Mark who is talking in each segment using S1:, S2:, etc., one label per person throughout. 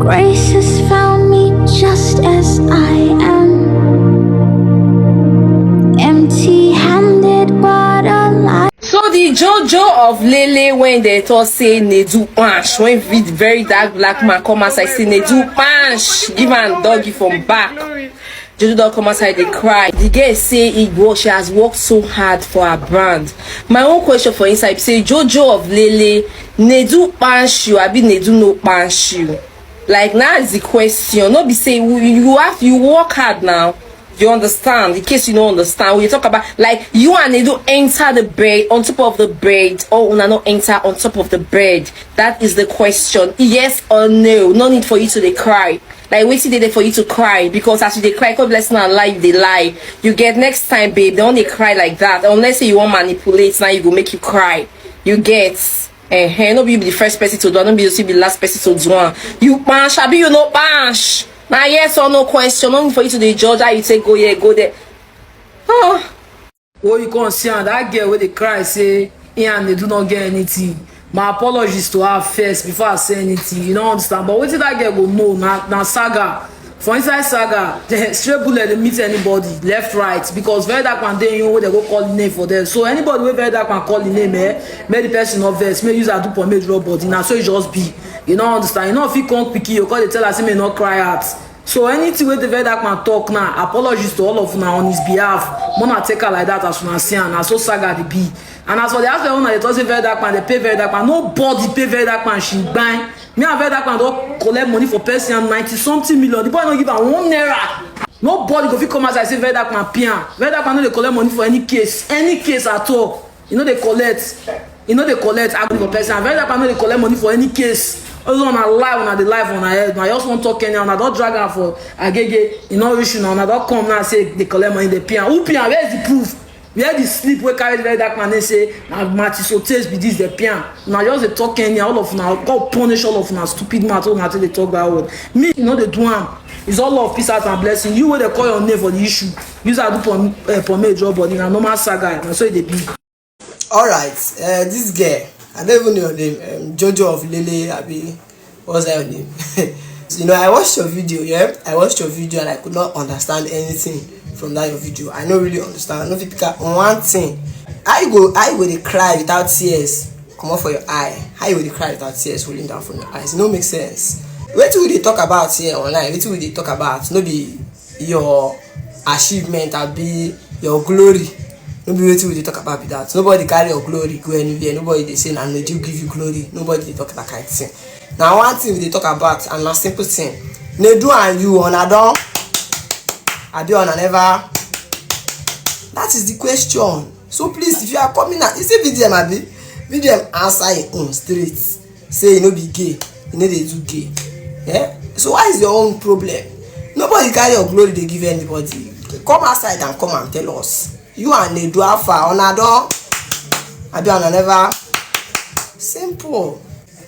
S1: Grace has found me just as I am, empty-handed but alive.
S2: So the JoJo of Lele, when they thought say Nedu punch, when the very dark black man come outside say Nedu punch, give am doggy from back. JoJo don't come outside, they cry. The girl say she has worked so hard for her brand. My own question for inside say JoJo of Lele, Nedu punch you, abi Nedu no punch you? Like now is the question. Not be say you work hard now. You understand? In case you don't understand, when you talk about like you and Nedu enter the bed on top of the bed, or una no enter on top of the bed. That is the question. Yes or no? No need for you to dey cry. Like waiting there for you to cry, because as you dey cry, God bless now lie, they lie. You get next time, babe. They only cry like that. Unless you want manipulate, now you go make you cry. You get. No be the first person to do it, no be the last person to do it. You bash, abi you no bash. Now yes or no question, no need for you to the judge how you say go here, go there. Oh.
S3: What you can't see on that girl where they cry say, and they do not get anything. My apologies to her first before I say anything. You don't understand. But what did that girl go know? Now saga. For inside saga, the straight bullet they meet anybody, left, right, because Verydarkman they you know they go call the name for them. So anybody where Verydarkman call the name, make the person not vex, may use a do for major body. Now so it just be. You don't understand. You know if you can't pick you, because they tell us he may not cry out. So anything with the Verydarkman talk now, apologies to all of now on his behalf. Mona take her like that as soon as and so saga the be. And as for the aspect when they talk say Verydarkman, they pay Verydarkman. Nobody pay Verydarkman, she bang. Me and Verydarkman don't collect money for person 90-something million. The boy don't give her 1 naira. Nobody go fit come as I say Verydarkman pian. Verydarkman no dey collect money for any case at all. You know they collect. You know they collect agony for person. Verydarkman no dey collect money for any case. Also on a live on the live on her head. Now I just want to talk Kenya. And I don't drag her for agege. You know issue now. And I don't come now and say they collect money. They pian. Who pian? Where is the proof? Where the sleep we carry Verydarkman they say now Marty so taste be this the pian. Now just they talk Kenya. All of now God punish all of now stupid matter until they talk that word. Me you know they do am. It's all love, peace out and blessing. You where they call your name for the issue. Use that do for major body. Now normal saga. Now so they be.
S4: Alright, this girl, I don't even know your name, JoJooflele, abi, what's that your name? So, you know, I watched your video, yeah? I watched your video and I could not understand anything from that your video. I don't really understand. I don't pick up one thing. How you go they cry without tears? Come on for your eye. How you go they cry without tears rolling down from your eyes? It don't make sense. What will they talk about here online? What will they talk about? No be your achievement, or be your glory. No be wetin we dey talk about be that. Nobody carry your glory go anywhere. Nobody dey say na Nedu give you glory. Nobody dey talk that kind of thing. Now one thing we dey talk about and na simple thing. Nedu and you una don abi una never. That is the question. So please, if you are coming out, you see VDM abi, VDM answer im own straight. Say you no be gay, you no dey do gay. Yeah? So why is your own problem? Nobody carry your glory dey give anybody. Come outside and come and tell us. You and Nedu Alpha on don abi on never. Simple.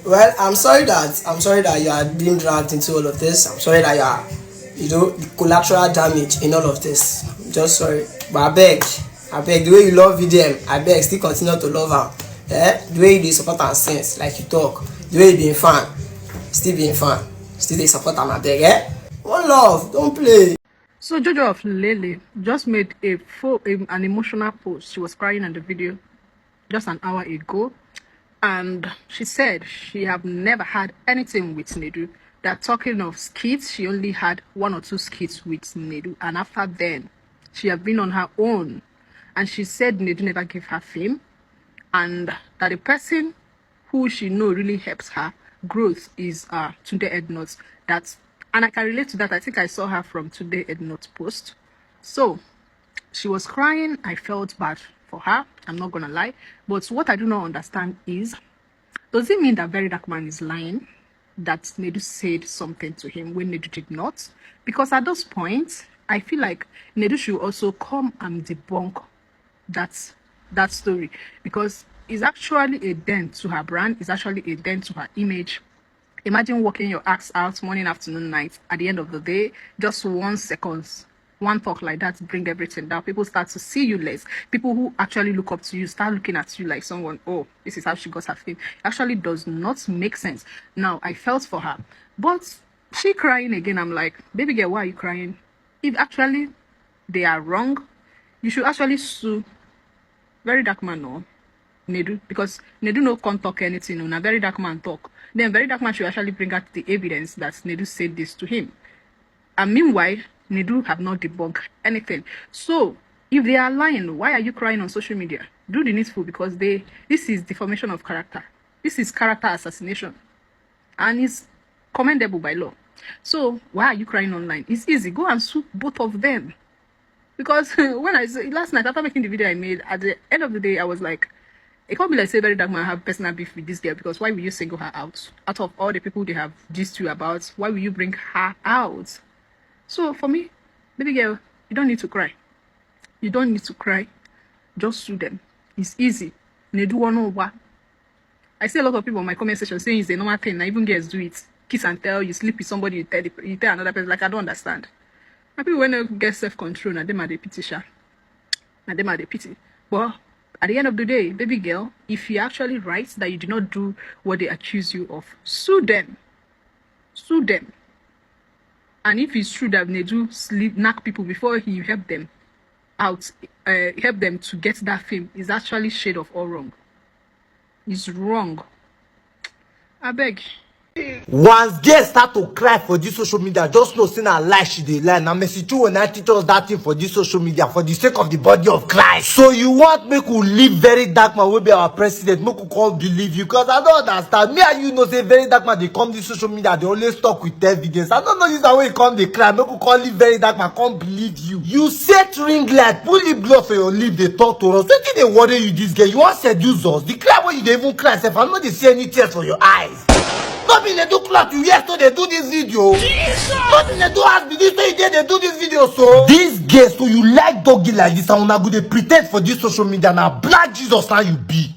S4: Well, I'm sorry that you are being dragged into all of this. I'm sorry that you are, the collateral damage in all of this. I'm just sorry. But I beg, the way you love VDM, I beg, still continue to love her. The way you support and sense, like you talk, the way you being fan, still being fan, still they support and I beg, One love, don't play.
S5: So JoJooflele just made an emotional post. She was crying in the video just an hour ago, and she said she have never had anything with Nedu. That talking of skits, she only had 1 or 2 skits with Nedu, and after then, she have been on her own. And she said Nedu never gave her fame, and that the person who she know really helps her growth is Tunde Ednut. And I can relate to that. I think I saw her from Today Ednut post. So she was crying. I felt bad for her. I'm not gonna lie. But what I do not understand is, does it mean that Verydarkman is lying? That Nedu said something to him when Nedu did not? Because at those points, I feel like Nedu should also come and debunk that story, because it's actually a dent to her brand. It's actually a dent to her image. Imagine working your ass out morning, afternoon, night. At the end of the day, just 1 second, one talk like that bring everything down. People start to see you less. People who actually look up to you start looking at you like someone, oh, this is how she got her fame. It actually does not make sense. Now, I felt for her. But she crying again? I'm like, baby girl, why are you crying? If actually they are wrong, you should actually sue Verydarkman or Nedu, because Nedu no can't talk anything. No, Verydarkman talk. Then Verydarkman should actually bring out the evidence that Nedu said this to him. And meanwhile, Nedu have not debunked anything. So if they are lying, why are you crying on social media? Do the needful, because this is defamation of character. This is character assassination, and it's commendable by law. So why are you crying online? It's easy. Go and sue both of them. Because when I last night after making the video I made, at the end of the day, I was like, it can't be like say Verydarkman have personal beef with this girl, because why will you single her out? Out of all the people they have gist you about, why will you bring her out? So for me, baby girl, you don't need to cry. You don't need to cry. Just sue them. It's easy. DeeOne. I see a lot of people in my comment section saying it's a normal thing. Now even girls do it. Kiss and tell, you sleep with somebody, you tell another person. Like, I don't understand. My people, when they get self-control, now them are the pity, sha. Now them are the pity. But at the end of the day, baby girl, if you actually right that you did not do what they accuse you of, sue them. Sue them. And if it's true that Nedu knock people before he help them out, help them to get that fame, is actually shade of all wrong. It's wrong. I beg.
S6: Once girls start to cry for this social media, just know saying a lie she dey lie. Now Messi 2 when I teach us that thing for this social media for the sake of the body of Christ. So you want make we leave Verydarkman will be our president, make we can't believe you, because I don't understand. Me and you know say Verydarkman they come this social media, they always talk with evidence. I don't know this how you come they cry, make we can't leave Verydarkman, can't believe you. You set ring light, put lip gloss for your lip, they talk to us. What did they worry you this girl? You want seduce us? The cry when you don't even cry, self, I know they see any tears for your eyes. Not be Nedu clock you yes so they do this video. Not be Nedu ask me this way they do this video so. This girl, so you like doggy like this and una go dey pretend for this social media now. Black Jesus now you be.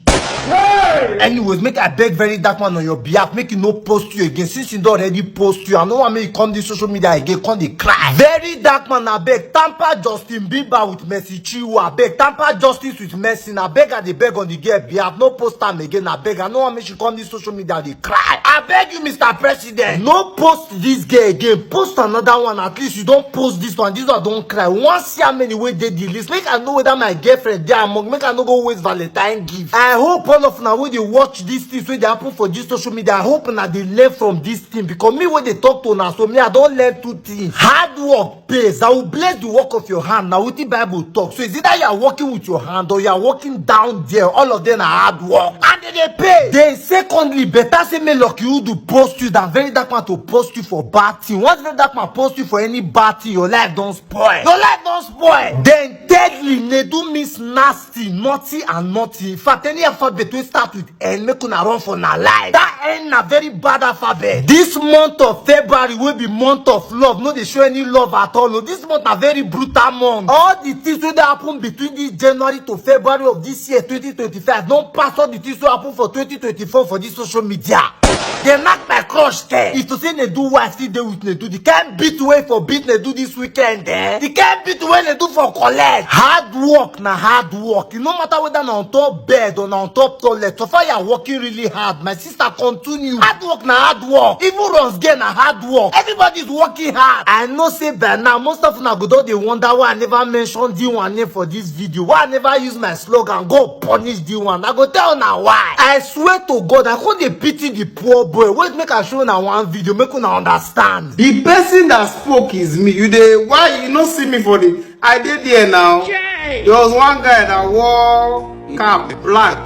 S6: Hey! Anyways, make I beg Verydarkman on your behalf, make you no post you again. Since you don't already post you, I know I make you come this social media again, come they cry. Verydarkman, I beg tamper Justin Bieber with Messi Chiwu, I beg tamper justice with Messi, I beg and they beg on the girl behalf, no post time again, I beg. I know I make you come this social media, they cry. I beg you, Mr. President, no post this girl again, post another one. At least you don't post this one don't cry. Once see how many way they the list, make I know whether my girlfriend there among, make I no go waste Valentine gift. I hope all of now when they watch these things when they happen for this social media, I hope now they learn from this thing, because me when they talk to now, so me I don't learn two things. Hard work pays. I will bless the work of your hand. Now what the Bible talk. So is it that you are working with your hand or you are working down there? All of them are hard work and they pay. Then secondly, better say me lucky you to post you than Verydarkman to post you for bad thing. Once Verydarkman post you for any bad thing, your life don't spoil. Your life don't spoil. Then thirdly, Nedu means nasty, naughty and naughty. In fact, any alphabet we start with N, make una run for na life. That N na very bad alphabet. This month of February will be month of love. No, they show any love at all. No, this month a very brutal month. All the things that happen between this January to February of this year, 2025, don't pass all the things that happen for 2024 for this social media. They knock my crush there. If to say Nedu wife still there with Nedu, they can't beat way for beat Nedu this weekend eh? They can't beat way Nedu for collect. Hard work na hard work. No matter whether na on top bed or na on top toilet, so far you are working really hard. My sister continue. Hard work na hard work. Even runs get na hard work. Everybody's working hard. I know say by now most of una go they wonder why I never mentioned DeeOne name for this video. Why I never use my slogan go punish DeeOne. I go tell now why. I swear to God, I couldn't pity the poor boy. Wait, make I show now one video, make una understand.
S7: The person that spoke is me. Why you not see me for the? I did there now. Yay. There was one guy that wore cap black,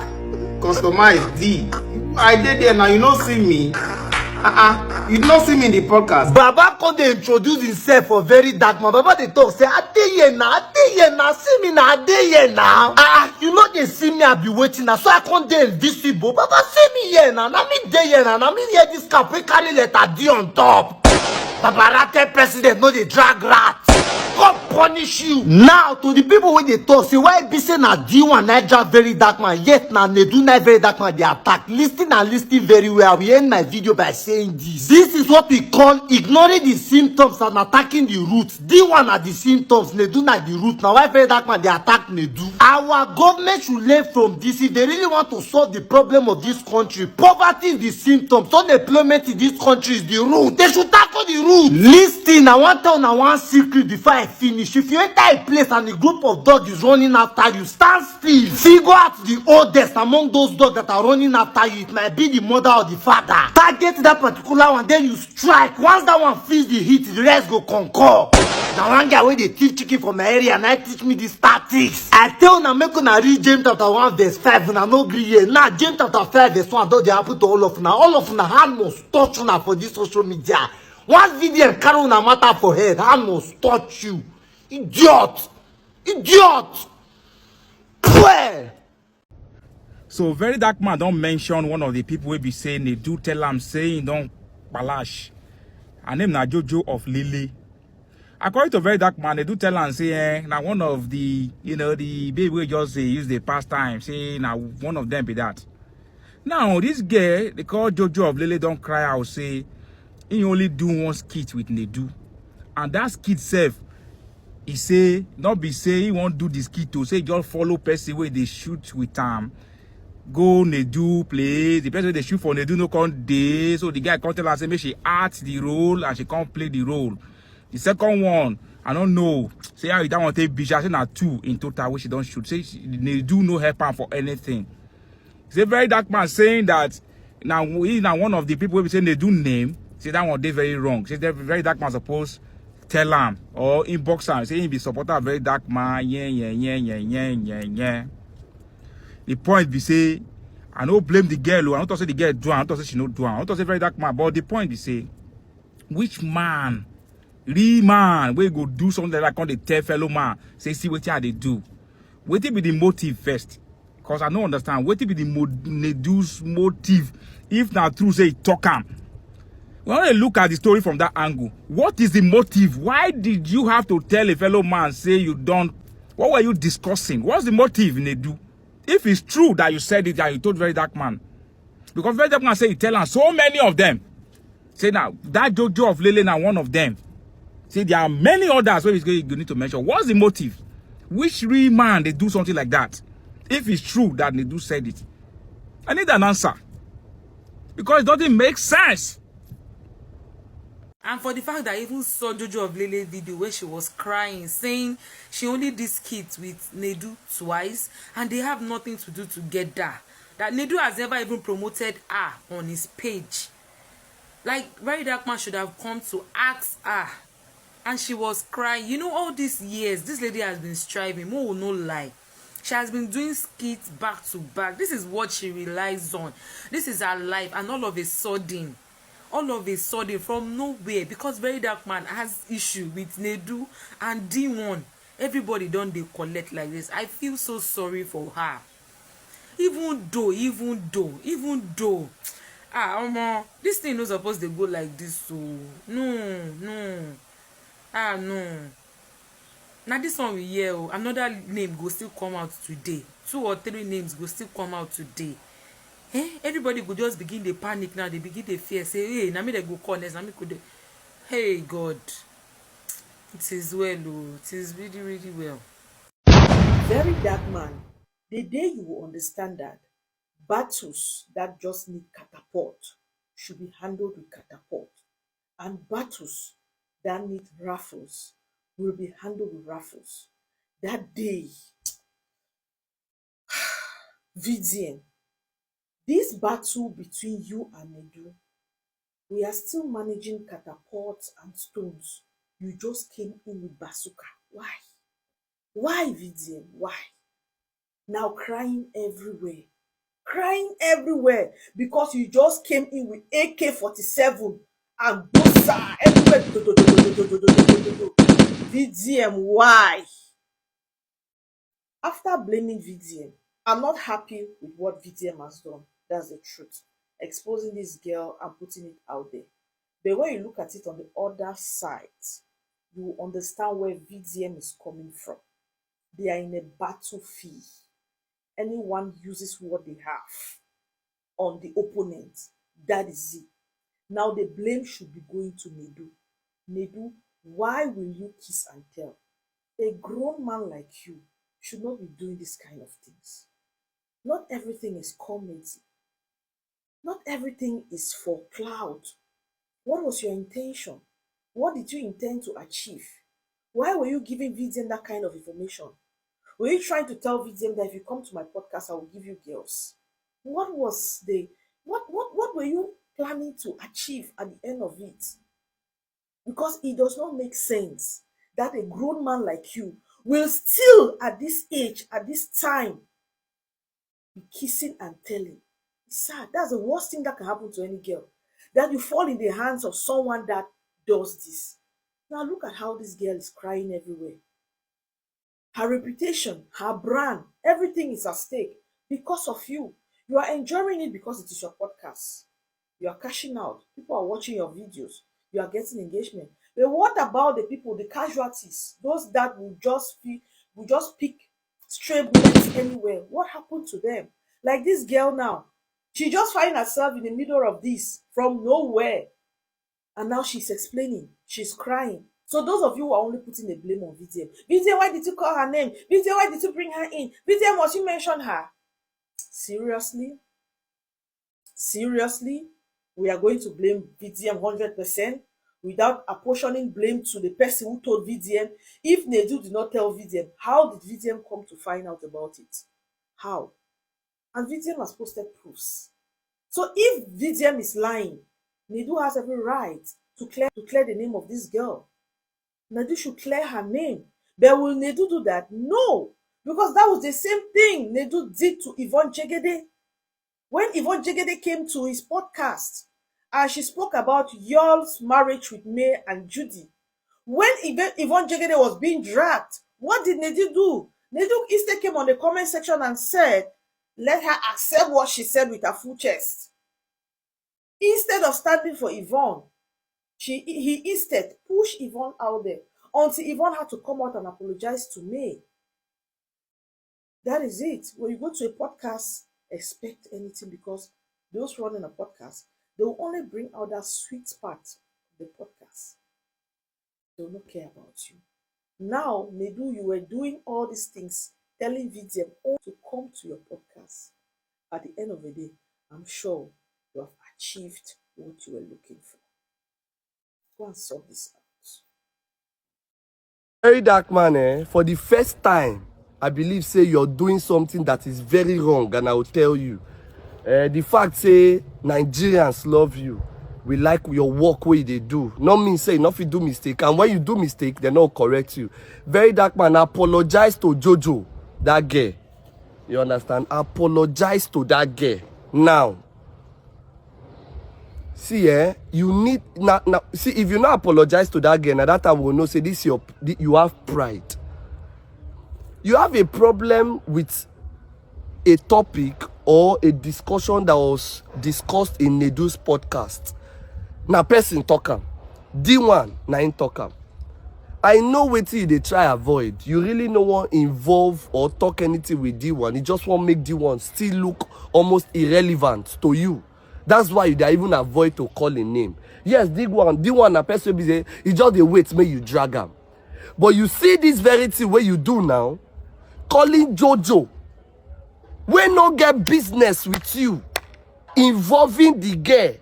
S7: customized D. I did there now. You not see me. You not see me in the podcast.
S6: Baba come they introduce himself for Verydarkman. Baba they talk say I dey here now, see me now, I dey here now. You know they see me, I be waiting now, so I can't dey invisible. Baba see me here now, me dey here now, me hear this cap we carry letter D on top. Baba Rate president no dey drag rat. God punish you. Now, to the people when they talk, say, why be saying na DeeOne Niger Verydarkman, yet na Nedu Verydarkman they attack. Listen and listen very well. We end my video by saying this. This is what we call ignoring the symptoms and attacking the roots. DeeOne are the symptoms, Nedu na the root. Now, why Verydarkman they attack Nedu? Our government should learn from this. If they really want to solve the problem of this country, poverty is the symptoms, unemployment in this country is the root. They should tackle the root. Listen, I want to tell you one secret before I finish. If you enter a place and a group of dogs is running after you, stand still. Figure out the oldest among those dogs that are running after you. It might be the mother or the father. Target that particular one, then you strike. Once that one feels the heat, the rest go conquer. Now one guy where they teach chicken from my area and I teach me these tactics. I tell you make una read James chapter 1 verse 5 and I no agree here. Now James chapter 5 verse 1 don't they happen to all of una. All of una hand must touch una for this social media. One video carry una matter for head, hand must touch you. Idiot! Idiot! Pwah!
S8: So Verydarkman don't mention one of the people will be saying they do tell am saying don't balash. Her name na JoJooflele. According to Verydarkman, they do tell am say now one of the the baby we just say use the pastime say now one of them be that. Now this girl they call JoJooflele don't cry out say he only do one skit with Nedu, and that skit self he say not be say he won't do the skit to say just follow person where they shoot with go Nedu play the person they shoot for Nedu no come day, so the guy come tell her say make she act the role and she can't play the role. The second one I don't know say how you don't want to take bitch. I say na 2 in total which she don't shoot. Say Nedu no help her for anything. Say Verydarkman saying that now he now one of the people who be saying Nedu name. Say that one they very wrong. Say that Verydarkman supposed tell him or inbox him say he be supporter of Verydarkman. Yeah. The point be say I don't blame the girl. I don't say the girl do. I don't say she no do. I don't say Verydarkman. But the point be say which man, real man, we go do something like on the tell fellow man say see what they do. What be the motive first? Because I don't understand. What be the Nedu's motive? If not true, say talk him. We want to look at the story from that angle. What is the motive? Why did you have to tell a fellow man say you don't? What were you discussing? What's the motive, Nedu? If it's true that you said it and you told Verydarkman, because Verydarkman say you tell him so many of them. Say now that JoJooflele now one of them. Say there are many others where you need to mention. What's the motive? Which real man they do something like that? If it's true that Nedu said it, I need an answer because it doesn't make sense.
S2: And for the fact that I even saw JoJooflele video where she was crying, saying she only did skits with Nedu twice and they have nothing to do together. That Nedu has never even promoted her on his page. Like Verydarkman should have come to ask her. And she was crying. You know, all these years, this lady has been striving. Mo will no lie. She has been doing skits back to back. This is what she relies on. This is her life. And all of a sudden, from nowhere, because Verydarkman has issue with Nedu and DeeOne, everybody don't they collect like this. I feel so sorry for her. Even though this thing no supposed to go like this. So no. Now this one we hear another name go still come out today. 2 or 3 names go still come out today. Everybody go just begin the panic now. They begin the fear. Say, hey, now me they go call next. Now me could. Hey God, it is well. It is really, really well.
S9: Verydarkman, the day you will understand that battles that just need catapult should be handled with catapult, and battles that need raffles will be handled with raffles. That day, VDN, this battle between you and Nedu, we are still managing catapults and stones. You just came in with bazooka. Why? Why, VDN? Why? Now crying everywhere. Crying everywhere because you just came in with AK-47 and Bosa everywhere. VDM, why? After blaming VDM, I'm not happy with what VDM has done. That's the truth. Exposing this girl and putting it out there. But when you look at it on the other side, you will understand where VDM is coming from. They are in a battlefield. Anyone uses what they have on the opponent, that is it. Now the blame should be going to Nedu. Nedu, why will you kiss and tell? A grown man like you should not be doing this kind of things. Not everything is comedy. Not everything is for clout. What was your intention? What did you intend to achieve? Why were you giving VDM that kind of information? Were you trying to tell VDM that if you come to my podcast, I will give you girls? What was the what were you planning to achieve at the end of it? Because it does not make sense that a grown man like you will still at this age, at this time, be kissing and telling. It's sad. That's the worst thing that can happen to any girl. That you fall in the hands of someone that does this. Now look at how this girl is crying everywhere. Her reputation, her brand, everything is at stake because of you. You are enjoying it because it is your podcast. You are cashing out. People are watching your videos. You are getting engagement. But what about the people, the casualties, those that will just pick stray bullets anywhere? What happened to them? Like this girl now, she just find herself in the middle of this from nowhere, and now she's explaining, she's crying. So those of you who are only putting the blame on VDM, VDM, why did you call her name? VDM, why did you bring her in? VDM, must you mention her? Seriously? Seriously? We are going to blame VDM 100% without apportioning blame to the person who told VDM? If Nedu did not tell VDM, how did VDM come to find out about it? How? And VDM has posted proofs. So if VDM is lying, Nedu has every right to clear the name of this girl. Nedu should clear her name. But will Nedu do that? No. Because that was the same thing Nedu did to Yvonne Jegede. When Yvonne Jegede came to his podcast and she spoke about y'all's marriage with May and Judy, when Yvonne Jegede was being dragged, what did Nedu do? Nedu instead came on the comment section and said, let her accept what she said with her full chest. Instead of standing for Yvonne, he instead pushed Yvonne out there until Yvonne had to come out and apologize to May. That is it. When you go to a podcast, expect anything, because those running a podcast, they will only bring out that sweet part of the podcast. They will not care about you. Now, Nedu, you were doing all these things, telling VDM all to come to your podcast. At the end of the day, I'm sure you have achieved what you were looking for. Go and sort this out.
S10: Verydarkman, for the first time, I believe say you're doing something that is very wrong, and I will tell you. The fact say Nigerians love you, we like your work where they do. Not mean say not if you do mistake, and when you do mistake, they not correct you. Verydarkman, apologize to JoJo, that girl. You understand? Apologize to that girl now. See, you need now. See, if you not apologize to that girl, now that time will know say this you have pride. You have a problem with a topic or a discussion that was discussed in Nedu's podcast. Now, person talk am. DeeOne, na him talk am. I know wetin they try avoid. You really no one involve or talk anything with DeeOne. You just want make DeeOne still look almost irrelevant to you. That's why you even avoid to call a name. Yes, DeeOne na person be say he just dey wait make you drag am. But you see this very thing where you do now, calling JoJo, we no get business with you, involving the girl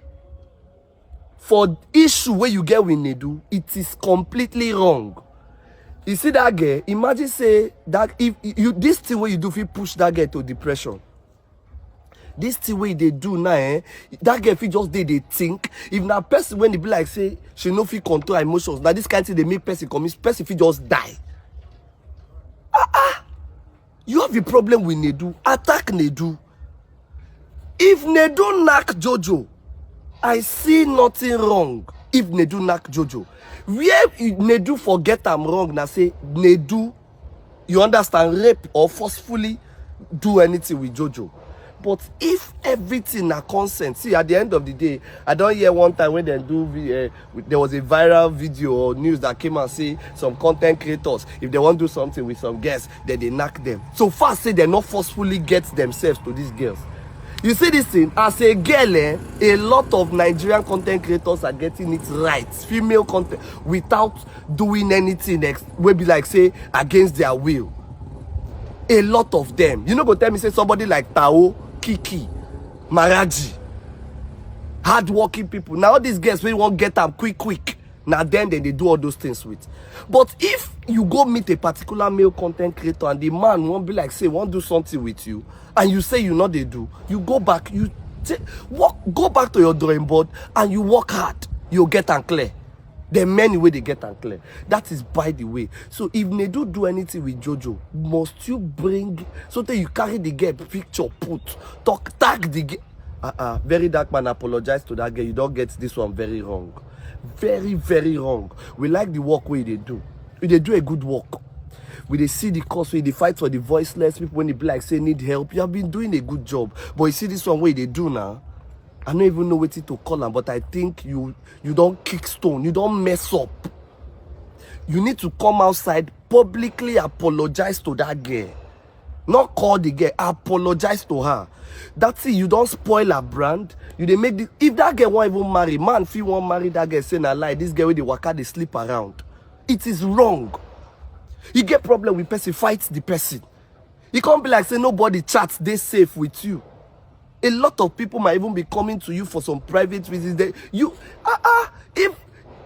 S10: for issue where you get with Nedu, it is completely wrong. You see that girl, imagine say that if you this thing where you do, if you push that girl to depression. This thing way they do now, that girl if you just they think, if na person when they be like say she no fit control her emotions, now this kind of thing they make person commit, person if you just die. You have a problem with Nedu, attack Nedu. If Nedu knock JoJo, I see nothing wrong. If Nedu knock JoJo, where Nedu forget I'm wrong, now say Nedu, you understand, rape or forcefully do anything with JoJo. But if everything na consent, see, at the end of the day, I don't hear one time when they do, there was a viral video or news that came and say some content creators, if they want to do something with some girls, then they knock them. So far, say they not forcefully get themselves to these girls. You see this thing, as a girl, a lot of Nigerian content creators are getting it right, female content, without doing anything will be like, say, against their will. A lot of them. You know, go tell me, say, somebody like Tao, Kiki, Maraji, hard-working people. Now, all these girls, when you want to get them quick, now then they do all those things with. But if you go meet a particular male content creator and the man won't be like, say, won't do something with you, and you say you know they do, you go back, go back to your drawing board and you work hard, you'll get and clear. There are many ways they get and clear. That is by the way. So if Nedu do anything with JoJo, must you bring so that you carry the girl picture, tag the girl? Verydarkman apologize to that girl. You don't get this one very wrong. Very, very wrong. We like the work where they do. They do a good work. We they see the cause where they fight for the voiceless people when they be like say need help. You have been doing a good job. But you see this one where they do now. I don't even know what to call them, but I think you don't kick stone, you don't mess up. You need to come outside, publicly apologize to that girl. Not call the girl, apologize to her. That's it, you don't spoil her brand. You they make this, if that girl won't even marry, man, if you won't marry that girl, saying a lie, this girl with the waka, they sleep around. It is wrong. You get problem with person, fight the person. You can't be like, say nobody chats, they safe with you. A lot of people might even be coming to you for some private reasons. If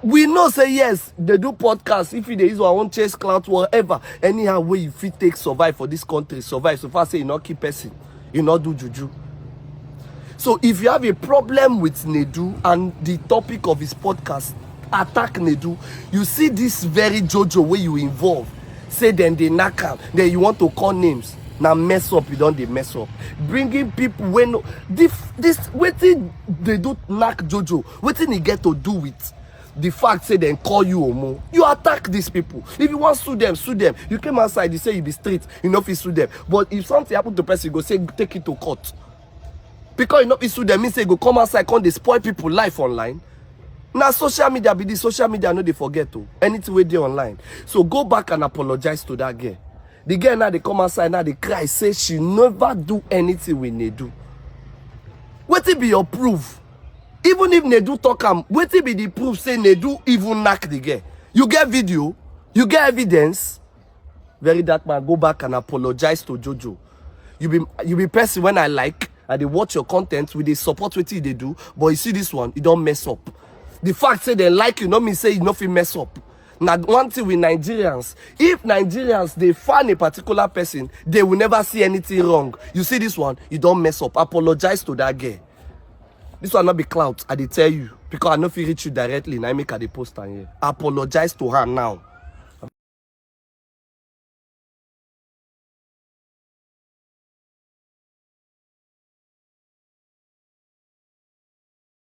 S10: we know, say yes, they do podcasts. If they use our own chase clout, whatever, anyhow way you fit take survive for this country, survive. So far, say you not keep person, you not do juju. So if you have a problem with Nedu and the topic of his podcast, attack Nedu, you see this very JoJo where you involve. Say then they knock out, then you want to call names. Now mess up, you don't they mess up. Bringing people when this waiting they do knock JoJo. Waiting he get to do with the fact say then call you Omo. You attack these people. If you want to sue them, sue them. You came outside, you say you be straight, you know if you sue them. But if something happen to person, you go say take it to court. Because you know if you sue them, means say go come outside, come they spoil people life online. Now social media be this, social media no they forget to anything where they online. So go back and apologize to that girl. The girl now they come outside, now they cry, say she never do anything with Nedu. What it be your proof? Even if Nedu talk what it be the proof say Nedu even knock the girl? You get video, you get evidence. Verydarkman, go back and apologize to JoJo. You be person when I like, and they watch your content, with they support what they do, but you see this one, you don't mess up. The fact say they like you, not me say you nothing mess up. Now, one thing with Nigerians, if Nigerians, they find a particular person, they will never see anything wrong. You see this one, you don't mess up. Apologize to that girl. This one not be clout, I tell you. Because I know if you reach you directly, and I make her the post on here. Apologize to her now.